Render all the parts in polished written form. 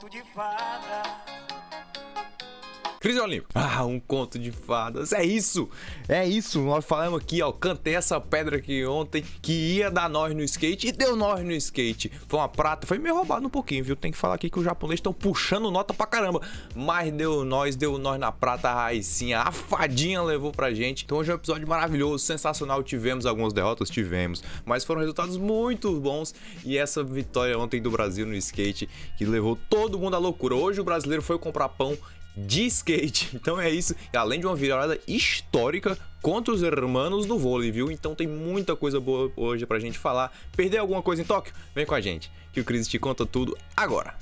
conto de fada. Cris Olímpico. Um conto de fadas. É isso. Nós falamos aqui, ó. Cantei essa pedra aqui ontem que ia dar nós no skate e deu nós no skate. Foi uma prata. Foi meio roubado um pouquinho, viu? Tem que falar aqui que os japoneses estão puxando nota pra caramba. Mas deu nós na prata, a Raicinha. A fadinha levou pra gente. Então hoje é um episódio maravilhoso, sensacional. Tivemos algumas derrotas, mas foram resultados muito bons. E essa vitória ontem do Brasil no skate que levou todo mundo à loucura. Hoje o brasileiro foi comprar pão de skate, então é isso, e além de uma virada histórica contra os hermanos no vôlei, viu? Então tem muita coisa boa hoje pra gente falar. Perdeu alguma coisa em Tóquio? Vem com a gente, que o Cris te conta tudo agora.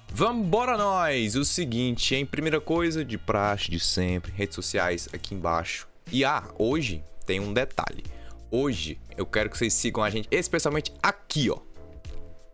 Vambora nós! O seguinte, hein? Primeira coisa, de praxe, de sempre, redes sociais aqui embaixo. E hoje tem um detalhe. Hoje eu quero que vocês sigam a gente, especialmente aqui, ó.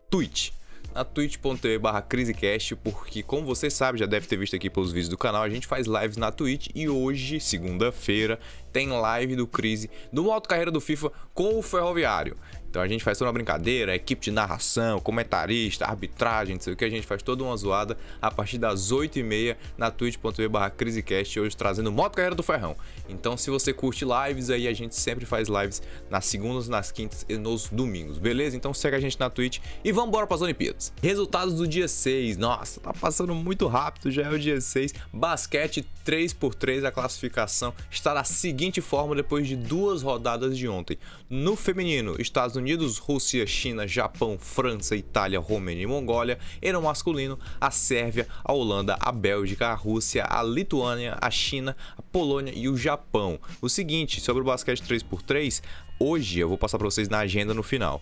Twitch, na twitch.tv/crisecast, porque como você sabe, já deve ter visto aqui pelos vídeos do canal, a gente faz lives na Twitch e hoje, segunda-feira, tem live do Crise do modo carreira do FIFA com o Ferroviário. Então a gente faz toda uma brincadeira, equipe de narração, comentarista, arbitragem, não sei o que, a gente faz toda uma zoada a partir das 8h30 na twitch.tv/crisecast, hoje trazendo o modo carreira do Ferrão. Então se você curte lives aí, a gente sempre faz lives nas segundas, nas quintas e nos domingos, beleza? Então segue a gente na Twitch e vambora para as Olimpíadas. Resultados do dia 6, nossa, tá passando muito rápido, já é o dia 6. Basquete 3x3, a classificação está da seguinte forma depois de 2 rodadas de ontem. No feminino, Estados Unidos, Rússia, China, Japão, França, Itália, Romênia e Mongólia. E no masculino, a Sérvia, a Holanda, a Bélgica, a Rússia, a Lituânia, a China, a Polônia e o Japão. O seguinte, sobre o basquete 3x3, hoje eu vou passar para vocês na agenda no final.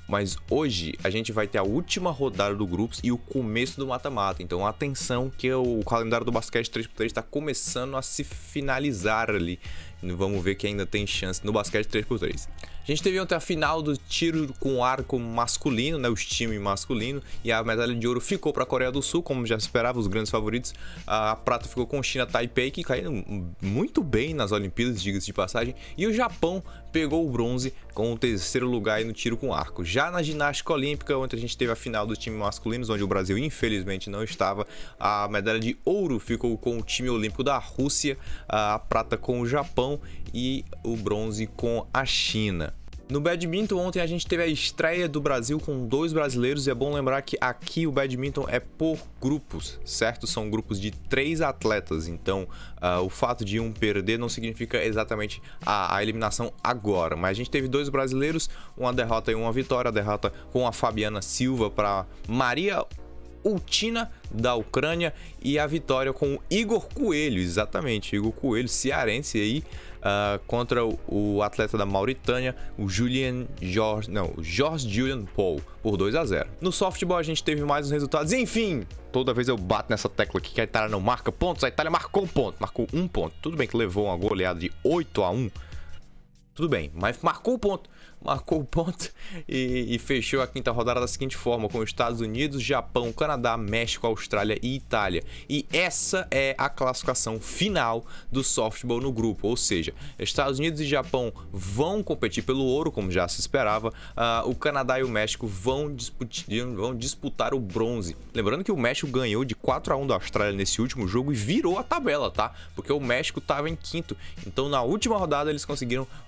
Mas hoje a gente vai ter a última rodada do grupos e o começo do mata-mata. Então atenção que o calendário do basquete 3x3 está começando a se finalizar ali. Vamos ver que ainda tem chance no basquete 3x3. A gente teve ontem a final do tiro com arco masculino, né, os times masculino, e a medalha de ouro ficou para a Coreia do Sul, como já se esperava, os grandes favoritos. A prata ficou com China, Taipei, que caíram muito bem nas Olimpíadas, diga-se de passagem, e o Japão pegou o bronze com o 3º lugar aí no tiro com arco. Já na ginástica olímpica, ontem a gente teve a final do time masculino, onde o Brasil infelizmente não estava. A medalha de ouro ficou com o time olímpico da Rússia, a prata com o Japão e o bronze com a China. No badminton, ontem a gente teve a estreia do Brasil com 2 brasileiros, e é bom lembrar que aqui o badminton é por grupos, certo? São grupos de 3 atletas, então o fato de um perder não significa exatamente a eliminação agora, mas a gente teve 2 brasileiros, uma derrota e uma vitória, a derrota com a Fabiana Silva para Maria Ultina da Ucrânia e a vitória com o Igor Coelho, exatamente, Igor Coelho, cearense aí, contra o atleta da Mauritânia, o Jorge Julian Paul, por 2-0. No softball a gente teve mais uns resultados, enfim, toda vez eu bato nessa tecla aqui que a Itália não marca pontos, a Itália marcou um ponto, marcou 1 ponto, tudo bem que levou uma goleada de 8-1, tudo bem, mas marcou o ponto e fechou a 5ª rodada da seguinte forma, com Estados Unidos, Japão, Canadá, México, Austrália e Itália. E essa é a classificação final do softball no grupo, ou seja, Estados Unidos e Japão vão competir pelo ouro, como já se esperava, o Canadá e o México vão disputar o bronze. Lembrando que o México ganhou de 4-1 da Austrália nesse último jogo e virou a tabela, tá? Porque o México estava em 5º, então na última rodada eles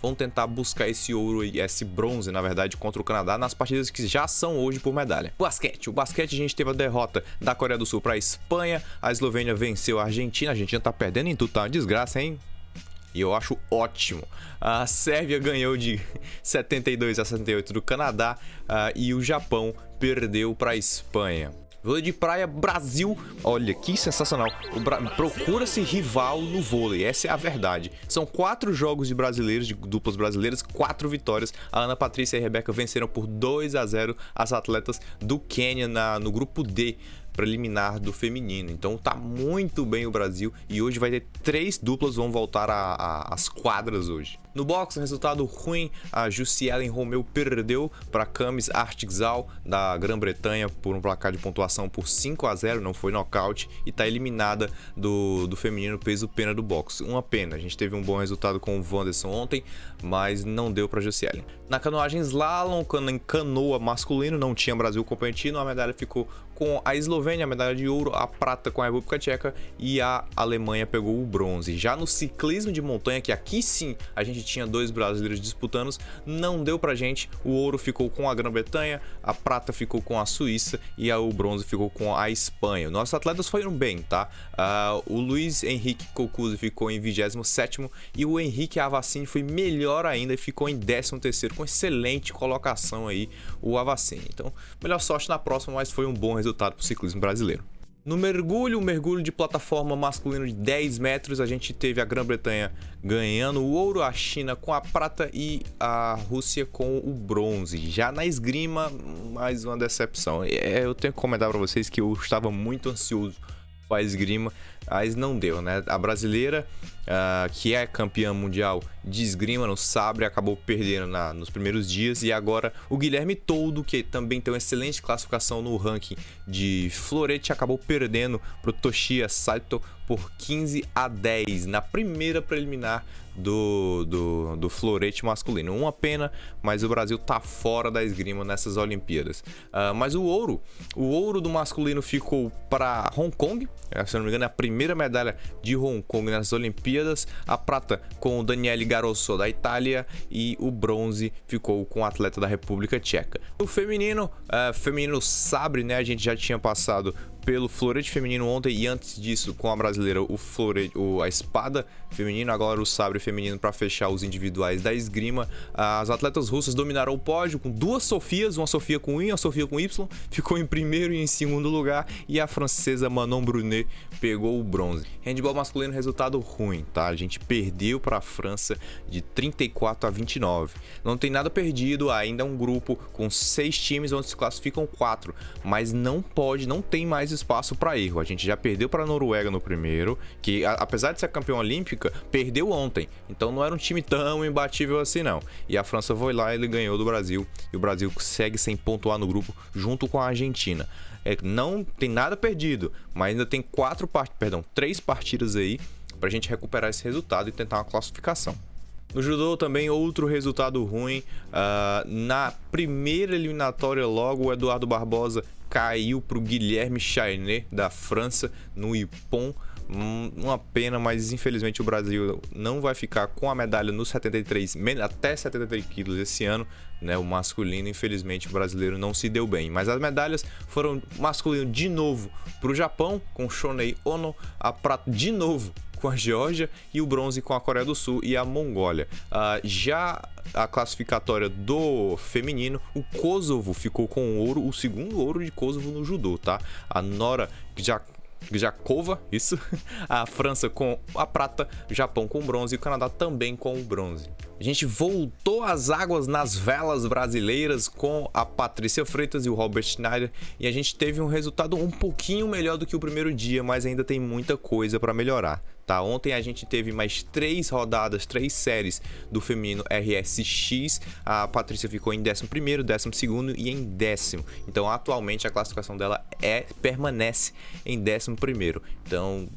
vão tentar buscar esse ouro e esse bronze, na verdade, contra o Canadá nas partidas que já são hoje por medalha. O basquete a gente teve a derrota da Coreia do Sul para a Espanha, a Eslovênia venceu a Argentina tá perdendo em tudo, tá uma desgraça, hein? E eu acho ótimo. A Sérvia ganhou de 72-68 do Canadá, e o Japão perdeu para a Espanha. Vôlei de praia, Brasil, olha que sensacional, procura-se rival no vôlei, essa é a verdade. São 4 jogos de brasileiros, de duplas brasileiras, 4 vitórias. A Ana Patrícia e a Rebeca venceram por 2-0 as atletas do Quênia no grupo D preliminar do feminino. Então tá muito bem o Brasil, e hoje vai ter 3 duplas vão voltar às quadras hoje. No boxe, resultado ruim, a Jussielen Romeu perdeu para Camis Artigzal da Grã-Bretanha por um placar de pontuação por 5-0, não foi nocaute, e está eliminada do feminino peso pena do boxe. Uma pena, a gente teve um bom resultado com o Wanderson ontem, mas não deu para Jussielen. Na canoagem slalom, em canoa masculino, não tinha Brasil competindo, a medalha ficou com a Eslovênia, a medalha de ouro, a prata com a República Tcheca e a Alemanha pegou o bronze. Já no ciclismo de montanha, que aqui sim a gente tinha 2 brasileiros disputando, não deu pra gente, o ouro ficou com a Grã-Bretanha, a prata ficou com a Suíça e o bronze ficou com a Espanha. Nossos atletas foram bem, tá? O Luiz Henrique Cocuzi ficou em 27º e o Henrique Avacini foi melhor ainda e ficou em 13º, com excelente colocação aí o Avacini. Então, melhor sorte na próxima, mas foi um bom resultado para o ciclismo brasileiro. No mergulho de plataforma masculino de 10 metros, a gente teve a Grã-Bretanha ganhando o ouro, a China com a prata e a Rússia com o bronze. Já na esgrima, mais uma decepção. Eu tenho que comentar para vocês que eu estava muito ansioso com a esgrima, mas não deu, né? A brasileira, que é campeã mundial de esgrima no sabre, acabou perdendo nos primeiros dias, e agora o Guilherme Toldo, que também tem uma excelente classificação no ranking de florete, acabou perdendo para o Toshiya Saito por 15-10 na primeira preliminar do florete masculino. Uma pena, mas o Brasil tá fora da esgrima nessas Olimpíadas. Mas o ouro do masculino ficou para Hong Kong, se não me engano é a primeira medalha de Hong Kong nessas Olimpíadas. A prata com o Daniele Garosso da Itália e o bronze ficou com o atleta da República Tcheca. O feminino sabre, né, a gente já tinha passado pelo florete feminino ontem, e antes disso com a brasileira a espada feminino, agora o sabre feminino para fechar os individuais da esgrima. As atletas russas dominaram o pódio com 2 Sofias, uma Sofia com I e uma Sofia com Y, ficou em primeiro e em segundo lugar, e a francesa Manon Brunet pegou o bronze. Handball masculino, resultado ruim, tá? A gente perdeu para a França de 34-29. Não tem nada perdido, ainda é um grupo com 6 times onde se classificam 4, mas não tem mais espaço para erro. A gente já perdeu para a Noruega no primeiro, que apesar de ser campeã olímpica, perdeu ontem, então não era um time tão imbatível assim não. E a França foi lá e ele ganhou do Brasil, e o Brasil segue sem pontuar no grupo junto com a Argentina. Não tem nada perdido, mas ainda tem 3 partidas aí pra gente recuperar esse resultado e tentar uma classificação. No judô também outro resultado ruim. Na primeira eliminatória logo, o Eduardo Barbosa caiu para o Guilherme Chainet da França no Ippon. Uma pena, mas infelizmente o Brasil não vai ficar com a medalha nos 73, até 73 quilos esse ano, né? O masculino, infelizmente, o brasileiro não se deu bem. Mas as medalhas foram masculino de novo para o Japão, com Shonei Ono, a prata de novo com a Geórgia e o bronze com a Coreia do Sul e a Mongólia. Já a classificatória do feminino, o Kosovo ficou com o ouro, o segundo ouro de Kosovo no judô, tá? A Nora Jakova, isso, a França com a prata, o Japão com o bronze e o Canadá também com o bronze. A gente voltou às águas nas velas brasileiras com a Patrícia Freitas e o Robert Schneider, e a gente teve um resultado um pouquinho melhor do que o primeiro dia, mas ainda tem muita coisa para melhorar, tá? Ontem a gente teve mais 3 rodadas, 3 séries do feminino RSX. A Patrícia ficou em 11º, 12º e em 10º. Então atualmente a classificação dela permanece em 11º. Então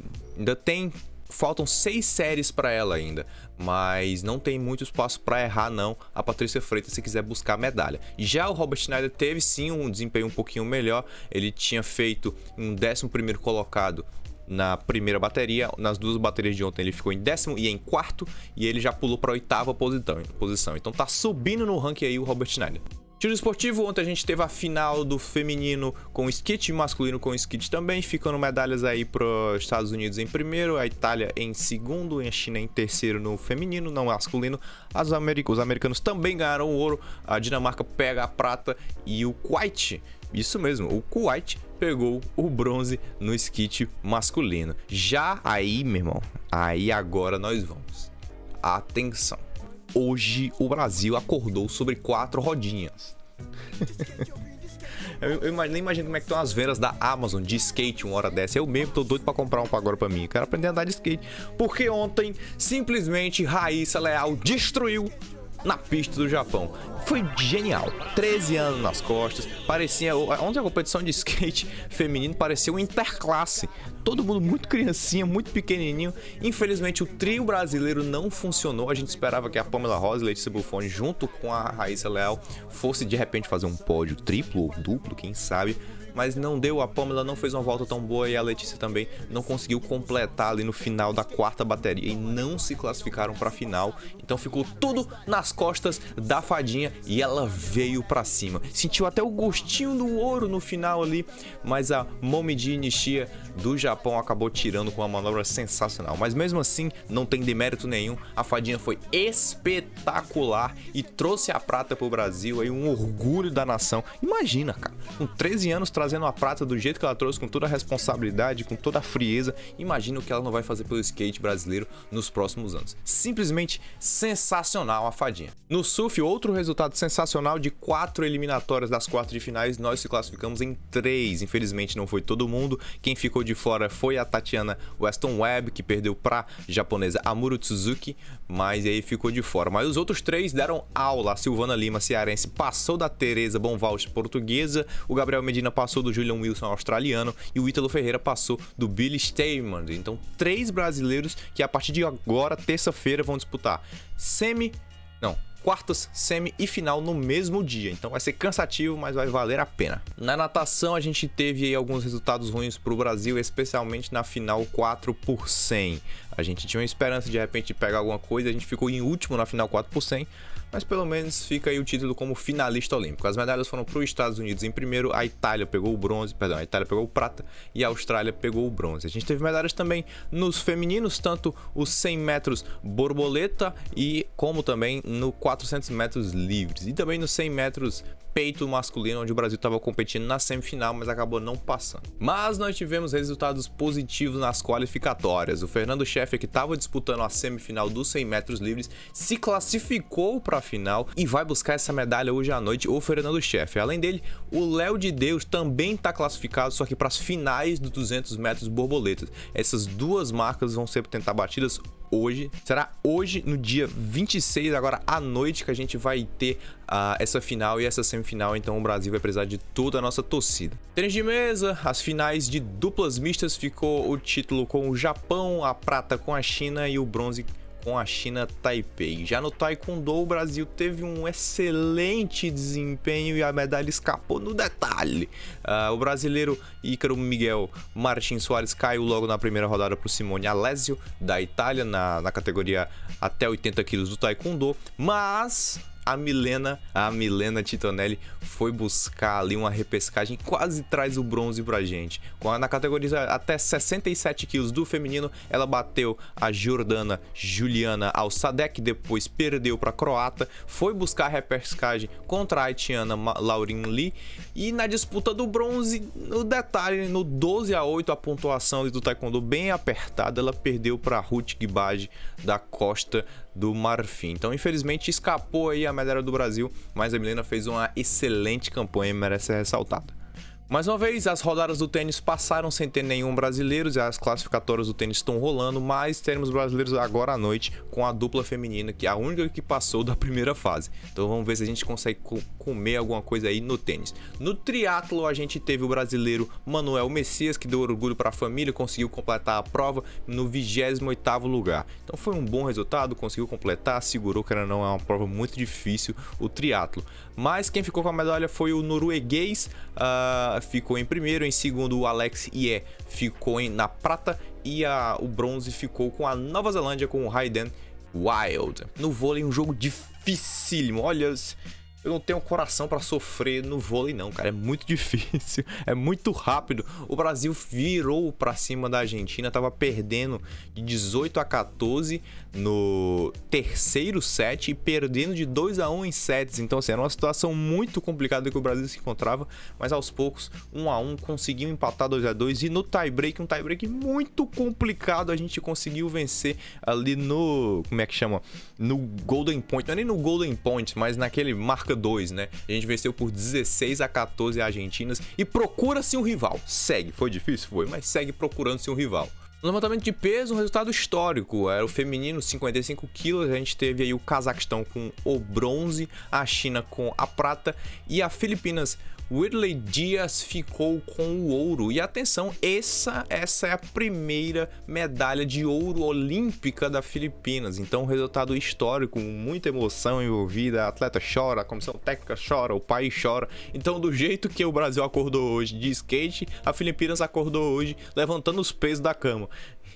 faltam 6 séries para ela ainda, mas não tem muito espaço para errar não, a Patrícia Freitas, se quiser buscar a medalha. Já o Robert Schneider teve sim um desempenho um pouquinho melhor, ele tinha feito um 11º colocado na primeira bateria, nas 2 baterias de ontem ele ficou em 10º e em 4º, e ele já pulou para a 8ª posição, então tá subindo no ranking aí o Robert Schneider. Tiro esportivo, ontem a gente teve a final do feminino com skit, masculino com skit também, ficando medalhas aí para os Estados Unidos em primeiro, a Itália em segundo e a China em terceiro no feminino, não masculino. Os americanos também ganharam o ouro, a Dinamarca pega a prata e o Kuwait, isso mesmo, o Kuwait pegou o bronze no skit masculino. Já aí, meu irmão, aí agora nós vamos. Atenção. Hoje o Brasil acordou sobre 4 rodinhas. Nem imagino como é que estão as vendas da Amazon de skate uma hora dessa. Eu mesmo tô doido pra comprar um agora pra mim. Eu quero aprender a andar de skate. Porque ontem, simplesmente, Raíssa Leal destruiu na pista do Japão. Foi genial. 13 anos nas costas. Parecia... Ontem a competição de skate feminino parecia uma interclasse. Todo mundo muito criancinha, muito pequenininho. Infelizmente, o trio brasileiro não funcionou. A gente esperava que a Pamela Rosa e Letícia Buffoni, junto com a Raíssa Leal, fosse de repente fazer um pódio triplo ou duplo, quem sabe. Mas não deu, a Pamela não fez uma volta tão boa e a Letícia também não conseguiu completar ali no final da quarta bateria e não se classificaram para a final. Então ficou tudo nas costas da Fadinha e ela veio para cima. Sentiu até o gostinho do ouro no final ali, mas a Momiji Nishia do Japão acabou tirando com uma manobra sensacional. Mas mesmo assim, não tem demérito nenhum. A Fadinha foi espetacular e trouxe a prata pro Brasil, aí um orgulho da nação. Imagina, cara, com 13 anos trazendo a prata do jeito que ela trouxe, com toda a responsabilidade, com toda a frieza. Imagina o que ela não vai fazer pelo skate brasileiro nos próximos anos. Simplesmente sensacional a Fadinha. No surf, outro resultado sensacional de 4 eliminatórias das quartas de finais, nós se classificamos em 3. Infelizmente não foi todo mundo. Quem ficou de fora foi a Tatiana Weston Webb, que perdeu para a japonesa Amuro Tsuzuki, mas aí ficou de fora. Mas os outros 3 deram aula. A Silvana Lima, cearense, passou da Teresa Bonvalt, portuguesa. O Gabriel Medina passou do Julian Wilson, australiano, e o Ítalo Ferreira passou do Billy Steinman. Então 3 brasileiros que a partir de agora, terça-feira, vão disputar quartas, semi e final no mesmo dia. Então vai ser cansativo, mas vai valer a pena. Na natação a gente teve aí alguns resultados ruins para o Brasil, especialmente na final 4 por 100. A gente tinha uma esperança de repente de pegar alguma coisa, a gente ficou em último na final 4 por 100. Mas pelo menos fica aí o título como finalista olímpico. As medalhas foram para os Estados Unidos em primeiro, a Itália pegou o bronze, a Itália pegou o prata e a Austrália pegou o bronze. A gente teve medalhas também nos femininos, tanto os 100 metros borboleta e como também no 400 metros livres e também nos 100 metros peito masculino, onde o Brasil estava competindo na semifinal, mas acabou não passando. Mas nós tivemos resultados positivos nas qualificatórias. O Fernando Scheffer, que estava disputando a semifinal dos 100 metros livres, se classificou para a final e vai buscar essa medalha hoje à noite, o Fernando Scheffer. Além dele, o Léo de Deus também está classificado, só que para as finais dos 200 metros borboletas. Essas duas marcas vão ser tentar batidas hoje. Será hoje, no dia 26, agora à noite, que a gente vai ter essa final e essa semifinal. Então o Brasil vai precisar de toda a nossa torcida. Tênis de mesa, as finais de duplas mistas, ficou o título com o Japão, a prata com a China e o bronze com a China Taipei. Já no Taekwondo, o Brasil teve um excelente desempenho e a medalha escapou no detalhe. O brasileiro Ícaro Miguel Martins Soares caiu logo na primeira rodada para o Simone Alesio, da Itália, na categoria até 80 quilos do Taekwondo, mas a Milena Titonelli foi buscar ali uma repescagem, quase traz o bronze pra gente. Na categoria até 67 quilos do feminino, ela bateu a jordana Juliana Alsadek, depois perdeu para a croata, foi buscar a repescagem contra a haitiana Laurin Lee, e na disputa do bronze, no detalhe, no 12-8, a pontuação do taekwondo bem apertada, ela perdeu para Ruth Guibage da Costa do Marfim. Então, infelizmente, escapou aí a medalha do Brasil, mas a Milena fez uma excelente campanha e merece ser ressaltada. Mais uma vez, as rodadas do tênis passaram sem ter nenhum brasileiro, e as classificatórias do tênis estão rolando, mas teremos brasileiros agora à noite com a dupla feminina, que é a única que passou da primeira fase. Então vamos ver se a gente consegue comer alguma coisa aí no tênis. No triatlo, a gente teve o brasileiro Manuel Messias, que deu orgulho para a família, conseguiu completar a prova no 28º lugar. Então foi um bom resultado, conseguiu completar, segurou, que não é uma prova muito difícil o triatlo. Mas quem ficou com a medalha foi o norueguês, ficou em primeiro, em segundo o Alex Ie ficou na prata e o bronze ficou com a Nova Zelândia, com o Hayden Wild. No vôlei, um jogo dificílimo, olha, eu não tenho coração para sofrer no vôlei não, cara, é muito difícil, é muito rápido. O Brasil virou para cima da Argentina, tava perdendo de 18-14 no terceiro set e perdendo de 2-1 em sets. Então assim, era uma situação muito complicada que o Brasil se encontrava, mas aos poucos 1-1 conseguiu empatar 2-2 e no tie-break, um tie-break muito complicado, a gente conseguiu vencer ali no, como é que chama? No Golden Point, não é nem no Golden Point, mas naquele marcador marca 2, né? A gente venceu por 16-14 argentinas e procura-se um rival. Segue, foi difícil? Foi, mas segue procurando-se um rival. No levantamento de peso, um resultado histórico. Era o feminino, 55 quilos. A gente teve aí o Cazaquistão com o bronze, a China com a prata e a Filipinas, Whitley Dias, ficou com o ouro. E atenção, essa é a primeira medalha de ouro olímpica da Filipinas. Então, um resultado histórico, muita emoção envolvida. A atleta chora, a comissão técnica chora, o país chora. Então, do jeito que o Brasil acordou hoje de skate, a Filipinas acordou hoje levantando os pesos da cama.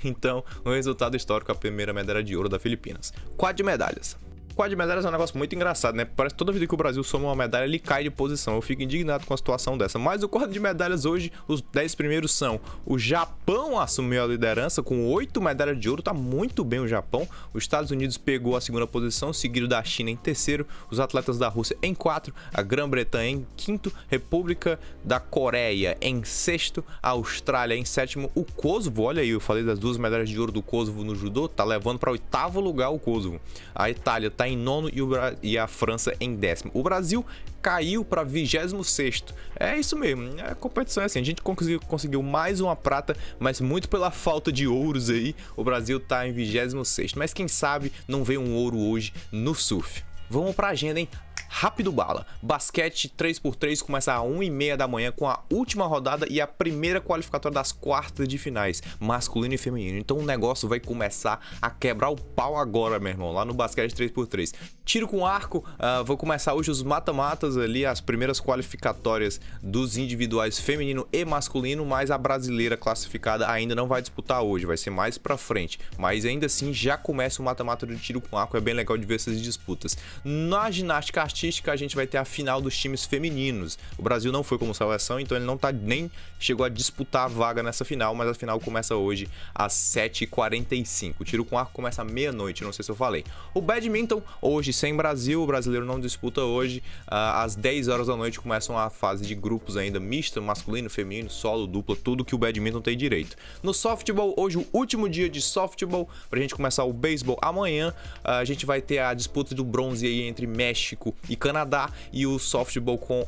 Então, um resultado histórico, a primeira medalha de ouro da Filipinas. 4 medalhas. Quadro de medalhas é um negócio muito engraçado, né? Parece que toda vida que o Brasil soma uma medalha, ele cai de posição. Eu fico indignado com a situação dessa. Mas o quadro de medalhas hoje, os 10 primeiros são: o Japão assumiu a liderança com 8 medalhas de ouro, tá muito bem o Japão. Os Estados Unidos pegou a segunda posição, seguido da China em terceiro, os atletas da Rússia em 4, a Grã-Bretanha em 5º, República da Coreia em 6º, a Austrália em 7º, o Kosovo, olha aí, eu falei das 2 medalhas de ouro do Kosovo no judô, tá levando para 8º lugar o Kosovo. A Itália tá em 9º e a França em 10º. O Brasil caiu para 26º. É isso mesmo, a competição é assim, a gente conseguiu mais uma prata, mas muito pela falta de ouros aí, o Brasil tá em 26º. Mas quem sabe não vem um ouro hoje no surf. Vamos pra agenda, hein? Rápido bala. Basquete 3x3 começa às 1h30 da manhã com a última rodada e a primeira qualificatória das quartas de finais, masculino e feminino. Então o negócio vai começar a quebrar o pau agora, meu irmão, lá no basquete 3x3. Tiro com arco, vou começar hoje os mata-matas ali, as primeiras qualificatórias dos individuais feminino e masculino, mas a brasileira classificada ainda não vai disputar hoje, vai ser mais pra frente. Mas ainda assim já começa o mata-mata do tiro com arco, é bem legal de ver essas disputas. Na ginástica artística a gente vai ter a final dos times femininos. O Brasil não foi como seleção, então ele não nem chegou a disputar a vaga nessa final, mas a final começa hoje às 7h45. O tiro com arco começa à meia-noite, não sei se eu falei. O badminton, hoje sem Brasil, o brasileiro não disputa hoje. Às 10 horas da noite começam a fase de grupos ainda mista, masculino, feminino, solo, dupla, tudo que o badminton tem direito. No softball, hoje o último dia de softball, pra gente começar o beisebol amanhã, a gente vai ter a disputa do bronze aí entre México e Canadá, e o softball com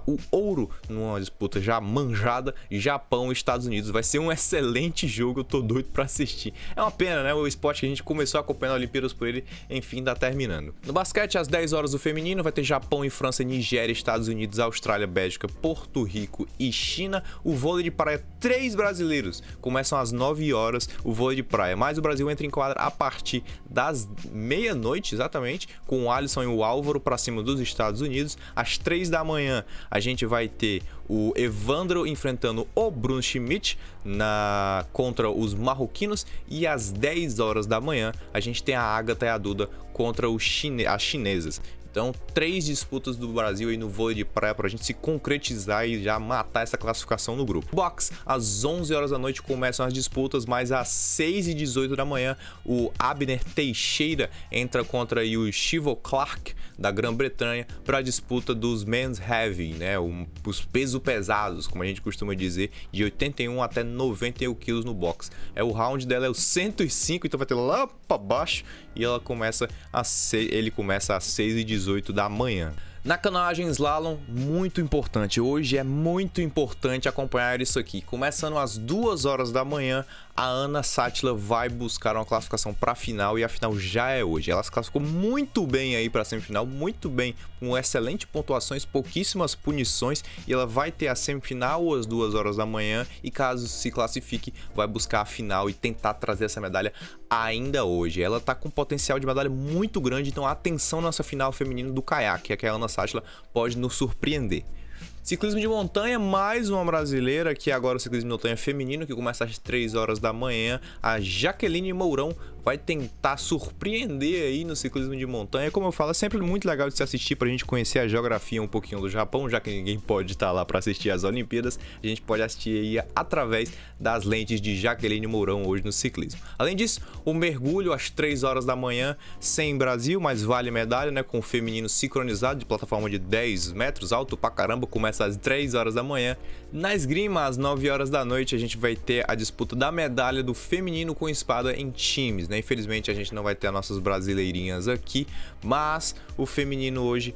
o ouro numa disputa já manjada, Japão e Estados Unidos. Vai ser um excelente jogo, eu tô doido pra assistir. É uma pena, né? O esporte que a gente começou a acompanhar Olimpíadas por ele, enfim, tá terminando. No basquete, às 10 horas do feminino, vai ter Japão e França, Nigéria, Estados Unidos, Austrália, Bélgica, Porto Rico e China. O vôlei de praia, 3 brasileiros. Começam às 9 horas o vôlei de praia, mas o Brasil entra em quadra a partir das meia-noite, exatamente, com o Alisson e o Álvaro pra cima dos Estados Unidos. Às 3 da manhã, a gente vai ter o Evandro enfrentando o Bruno Schmidt contra os marroquinos, e às 10 horas da manhã a gente tem a Agatha e a Duda contra as chinesas. Então, 3 disputas do Brasil aí no vôlei de praia pra gente se concretizar e já matar essa classificação no grupo. Boxe, às 11 horas da noite começam as disputas, mas às 6h18 da manhã o Abner Teixeira entra contra o Shivo Clark da Grã-Bretanha para a disputa dos Men's Heavy, né? Os pesos pesados, como a gente costuma dizer, de 81 até 91 quilos no boxe. O round dela é o 105, então vai ter lá para baixo, e ele começa às 6h18 da manhã. Na canoagem slalom, muito importante. Hoje é muito importante acompanhar isso aqui. Começando às 2 horas da manhã, a Ana Sátila vai buscar uma classificação para a final, e a final já é hoje. Ela se classificou muito bem aí para a semifinal, muito bem, com excelentes pontuações, pouquíssimas punições, e ela vai ter a semifinal às 2 horas da manhã, e caso se classifique, vai buscar a final e tentar trazer essa medalha ainda hoje. Ela tá com potencial de medalha muito grande, então atenção nessa final feminina do caiaque, que a Ana Sátila pode nos surpreender. Ciclismo de montanha, mais uma brasileira, que agora o ciclismo de montanha feminino, que começa às 3 horas da manhã. A Jaqueline Mourão vai tentar surpreender aí no ciclismo de montanha. Como eu falo, é sempre muito legal de se assistir pra gente conhecer a geografia um pouquinho do Japão, já que ninguém pode estar lá para assistir as Olimpíadas. A gente pode assistir aí através das lentes de Jaqueline Mourão hoje no ciclismo. Além disso, o mergulho às 3 horas da manhã, sem Brasil, mas vale medalha, né? Com o feminino sincronizado de plataforma de 10 metros, alto pra caramba, começa começa às 3 horas da manhã. Na esgrima, às 9 horas da noite, a gente vai ter a disputa da medalha do feminino com espada em times, né? Infelizmente, a gente não vai ter as nossas brasileirinhas aqui, mas o feminino hoje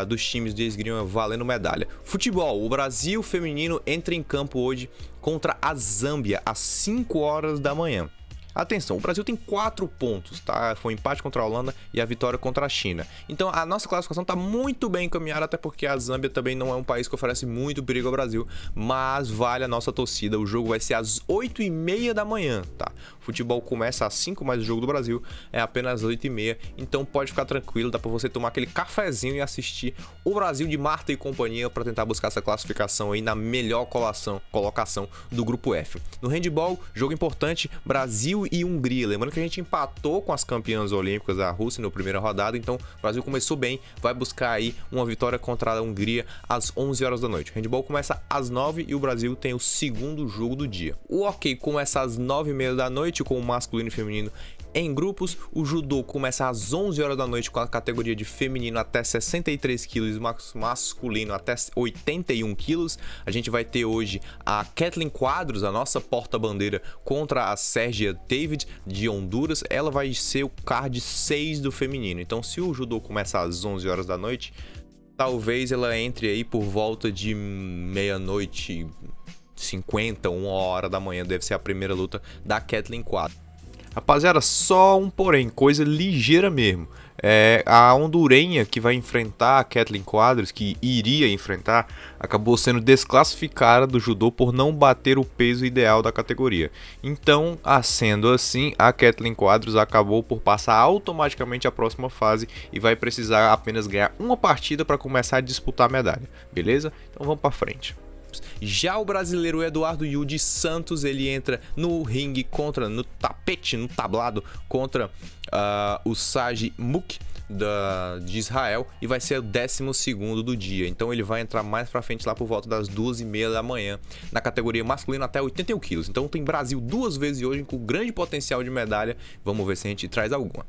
dos times de esgrima valendo medalha. Futebol, o Brasil feminino entra em campo hoje contra a Zâmbia às 5 horas da manhã. Atenção, o Brasil tem 4 pontos, tá? Foi um empate contra a Holanda e a vitória contra a China. Então a nossa classificação está muito bem encaminhada, até porque a Zâmbia também não é um país que oferece muito perigo ao Brasil, mas vale a nossa torcida. O jogo vai ser às 8h30 da manhã, tá? O futebol começa às 5, mas o jogo do Brasil é apenas às 8h30, então pode ficar tranquilo, dá para você tomar aquele cafezinho e assistir o Brasil de Marta e companhia para tentar buscar essa classificação aí na melhor colocação do grupo F. No handball, jogo importante, Brasil e Hungria. Lembrando que a gente empatou com as campeãs olímpicas da Rússia na primeira rodada, então o Brasil começou bem, vai buscar aí uma vitória contra a Hungria às 11 horas da noite. O handball começa às 9 e o Brasil tem o segundo jogo do dia. O hockey começa às 9h30 da noite com o masculino e feminino em grupos. O judô começa às 11 horas da noite com a categoria de feminino até 63 quilos, masculino até 81 quilos. A gente vai ter hoje a Kathleen Quadros, a nossa porta-bandeira, contra a Sérgia David de Honduras. Ela vai ser o card 6 do feminino. Então, se o judô começa às 11 horas da noite, talvez ela entre aí por volta de meia-noite 50, 1 hora da manhã. Deve ser a primeira luta da Kathleen Quadros. Rapaziada, só um porém, coisa ligeira mesmo. A hondurenha que vai enfrentar a Kathleen Quadros, que iria enfrentar, acabou sendo desclassificada do judô por não bater o peso ideal da categoria. Então, sendo assim, a Kathleen Quadros acabou por passar automaticamente a próxima fase e vai precisar apenas ganhar uma partida para começar a disputar a medalha, beleza? Então vamos para frente. Já o brasileiro Eduardo Yudi Santos, ele entra no ringue no tablado, contra o Sagi Muk de Israel, e vai ser o 12º do dia. Então ele vai entrar mais pra frente lá por volta das 2h30 da manhã na categoria masculina até 81 quilos. Então tem Brasil 2 vezes hoje com grande potencial de medalha. Vamos ver se a gente traz alguma.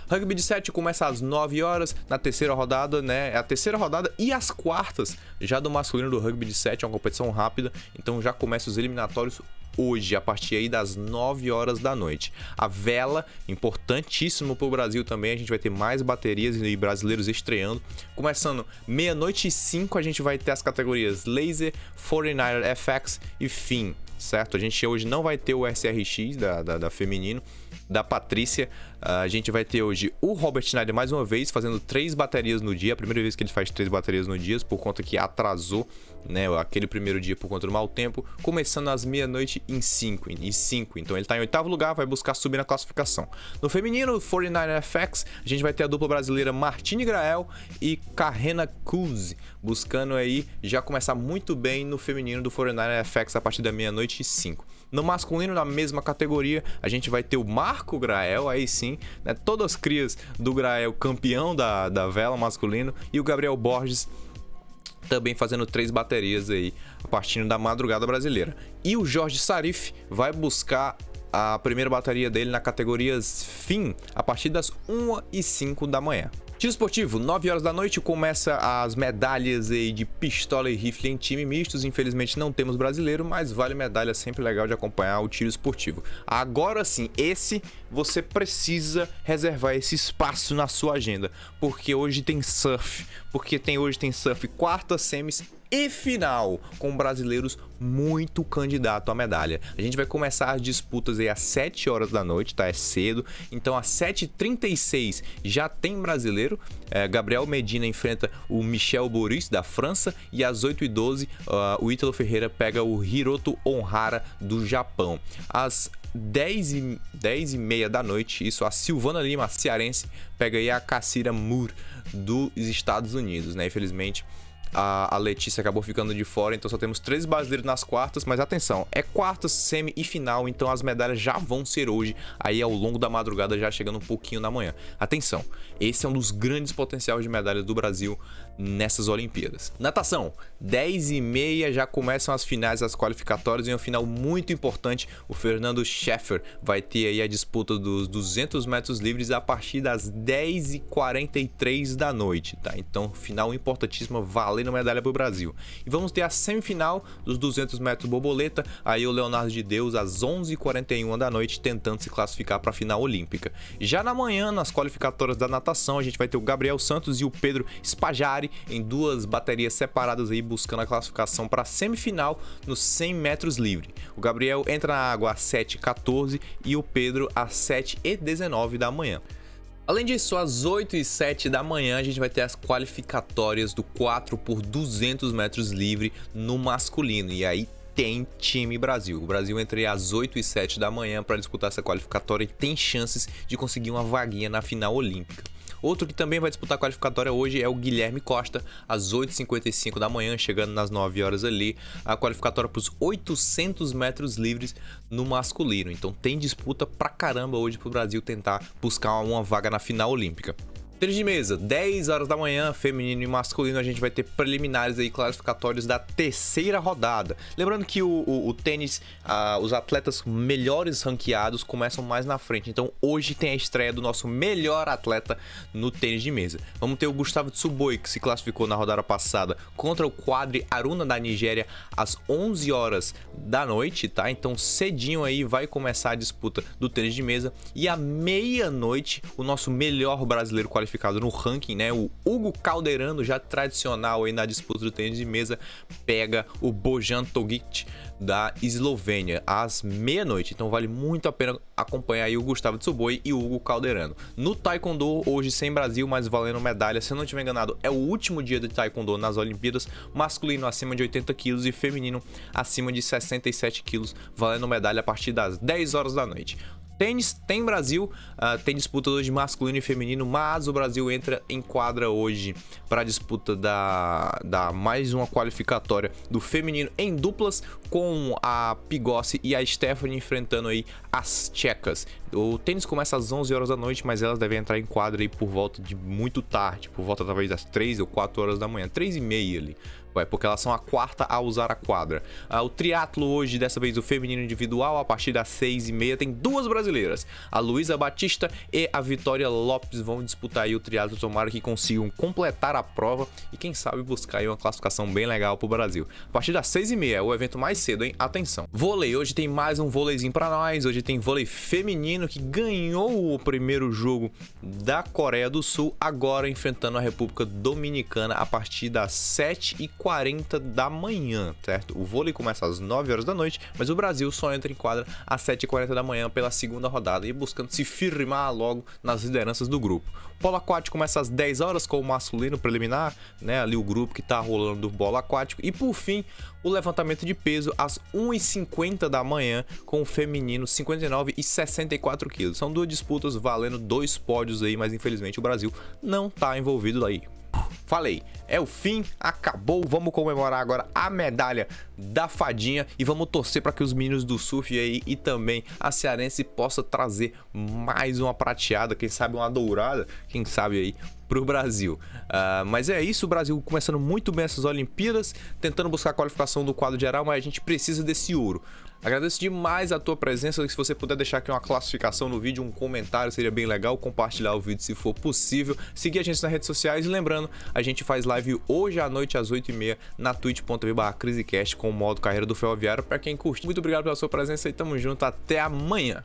Rugby de 7 começa às 9 horas na terceira rodada, né? É a terceira rodada e as quartas já do masculino do rugby de 7, é uma competição rápida, então já começa os eliminatórios hoje, a partir aí das 9 horas da noite. A vela, importantíssimo para o Brasil também, a gente vai ter mais baterias e brasileiros estreando. Começando meia-noite e 5, a gente vai ter as categorias Laser, 49er FX e Finn, certo? A gente hoje não vai ter o SRX da feminino, da Patrícia. A gente vai ter hoje o Robert Schneider mais uma vez fazendo 3 baterias no dia. A primeira vez que ele faz 3 baterias no dia, por conta que atrasou, né, aquele primeiro dia por conta do mau tempo, começando às meia-noite e 5. Então ele está em 8º lugar, vai buscar subir na classificação. No feminino, 49er FX, a gente vai ter a dupla brasileira Martine Grael e Karena Kuz, buscando aí já começar muito bem no feminino do 49er FX a partir da meia-noite e 5. No masculino, na mesma categoria, a gente vai ter o Marco Grael, aí sim, né, todas as crias do Grael, campeão da vela masculino, e o Gabriel Borges também fazendo 3 baterias aí a partir da madrugada brasileira. E o Jorge Sarif vai buscar a primeira bateria dele na categoria Finn a partir das 1h05 da manhã. Tiro esportivo, 9 horas da noite, começa as medalhas aí de pistola e rifle em time mistos. Infelizmente não temos brasileiro, mas vale medalha, sempre legal de acompanhar o tiro esportivo. Agora sim, esse você precisa reservar esse espaço na sua agenda, porque hoje tem surf, hoje tem surf quarta, semis e final, com brasileiros muito candidato à medalha. A gente vai começar as disputas aí às 7 horas da noite, tá? É cedo. Então às 7h36 já tem brasileiro. Gabriel Medina enfrenta o Michel Boris da França, e às 8h12 o Ítalo Ferreira pega o Hiroto Onhara do Japão. Às 10h30 da noite, isso, a Silvana Lima, a cearense, pega aí a Cassira Moore dos Estados Unidos, né? Infelizmente a Letícia acabou ficando de fora, então só temos 3 brasileiros nas quartas, mas atenção, é quartas, semi e final, então as medalhas já vão ser hoje, aí ao longo da madrugada, já chegando um pouquinho na manhã. Atenção, esse é um dos grandes potenciais de medalha do Brasil nessas Olimpíadas. Natação, 10h30 já começam as finais, as qualificatórias, e um final muito importante, o Fernando Scheffer vai ter aí a disputa dos 200 metros livres a partir das 10h43 da noite, tá? Então, final importantíssimo, valeu valendo medalha pro Brasil. E vamos ter a semifinal dos 200 metros borboleta, aí o Leonardo de Deus às 11h41 da noite tentando se classificar para a final olímpica. Já na manhã, nas qualificatórias da natação, a gente vai ter o Gabriel Santos e o Pedro Spajari em duas baterias separadas aí buscando a classificação para a semifinal nos 100 metros livre. O Gabriel entra na água às 7h14 e o Pedro às 7h19 da manhã. Além disso, às 8h07 da manhã a gente vai ter as qualificatórias do 4 por 200 metros livre no masculino. E aí tem time Brasil. O Brasil entra às 8h07 da manhã para disputar essa qualificatória e tem chances de conseguir uma vaguinha na final olímpica. Outro que também vai disputar a qualificatória hoje é o Guilherme Costa, às 8h55 da manhã, chegando nas 9 horas ali, a qualificatória para os 800 metros livres no masculino. Então tem disputa pra caramba hoje pro Brasil tentar buscar uma vaga na final olímpica. Tênis de mesa, 10 horas da manhã, feminino e masculino, a gente vai ter preliminares aí classificatórios da terceira rodada. Lembrando que o tênis, os atletas melhores ranqueados começam mais na frente. Então hoje tem a estreia do nosso melhor atleta no tênis de mesa. Vamos ter o Gustavo Tsuboi, que se classificou na rodada passada contra o Quadri Aruna da Nigéria às 11 horas da noite, tá? Então cedinho aí vai começar a disputa do tênis de mesa. E à meia-noite, o nosso melhor brasileiro qualificado no ranking, né? O Hugo Calderano, já tradicional aí na disputa do tênis de mesa, pega o Bojan Togic da Eslovênia às meia-noite. Então vale muito a pena acompanhar aí o Gustavo Tsuboi e o Hugo Calderano. No Taekwondo, hoje sem Brasil, mas valendo medalha, se eu não estiver enganado, é o último dia de Taekwondo nas Olimpíadas, masculino acima de 80 quilos e feminino acima de 67 quilos, valendo medalha a partir das 10 horas da noite. Tênis, tem Brasil, tem disputa hoje de masculino e feminino, mas o Brasil entra em quadra hoje para a disputa da mais uma qualificatória do feminino em duplas, com a Pigossi e a Stephanie enfrentando aí as tchecas. O tênis começa às 11 horas da noite, mas elas devem entrar em quadra aí por volta de muito tarde, por volta talvez das 3 ou 4 horas da manhã, 3h30 ali. Porque elas são a quarta a usar a quadra. O triatlo hoje, dessa vez o feminino individual, a partir das 6h30, tem duas brasileiras. A Luísa Batista e a Vitória Lopes vão disputar aí o triatlo. Tomara que consigam completar a prova e quem sabe buscar aí uma classificação bem legal pro Brasil. A partir das 6h30 é o evento mais cedo, hein? Atenção. Vôlei, hoje tem mais um vôleizinho pra nós. Hoje tem vôlei feminino que ganhou o primeiro jogo da Coreia do Sul, agora enfrentando a República Dominicana a partir das 7h40 da manhã, certo? O vôlei começa às 9 horas da noite, mas o Brasil só entra em quadra às 7h40 da manhã pela segunda rodada e buscando se firmar logo nas lideranças do grupo. O polo aquático começa às 10 horas com o masculino preliminar, né? Ali o grupo que tá rolando do polo aquático. E por fim, o levantamento de peso às 1h50 da manhã com o feminino 59 e 64 quilos. São duas disputas valendo 2 pódios aí, mas infelizmente o Brasil não tá envolvido aí. Falei, é o fim, acabou, vamos comemorar agora a medalha da fadinha e vamos torcer para que os meninos do surf aí e também a cearense possa trazer mais uma prateada, quem sabe uma dourada, quem sabe aí pro Brasil. Mas é isso, o Brasil começando muito bem essas Olimpíadas, tentando buscar a qualificação do quadro geral, mas a gente precisa desse ouro. Agradeço demais a tua presença, se você puder deixar aqui uma classificação no vídeo, um comentário, seria bem legal, compartilhar o vídeo se for possível, seguir a gente nas redes sociais e lembrando, a gente faz live hoje à noite às 8h30 na twitch.tv/crisecast com o modo carreira do Ferroviário para quem curte. Muito obrigado pela sua presença e tamo junto, até amanhã!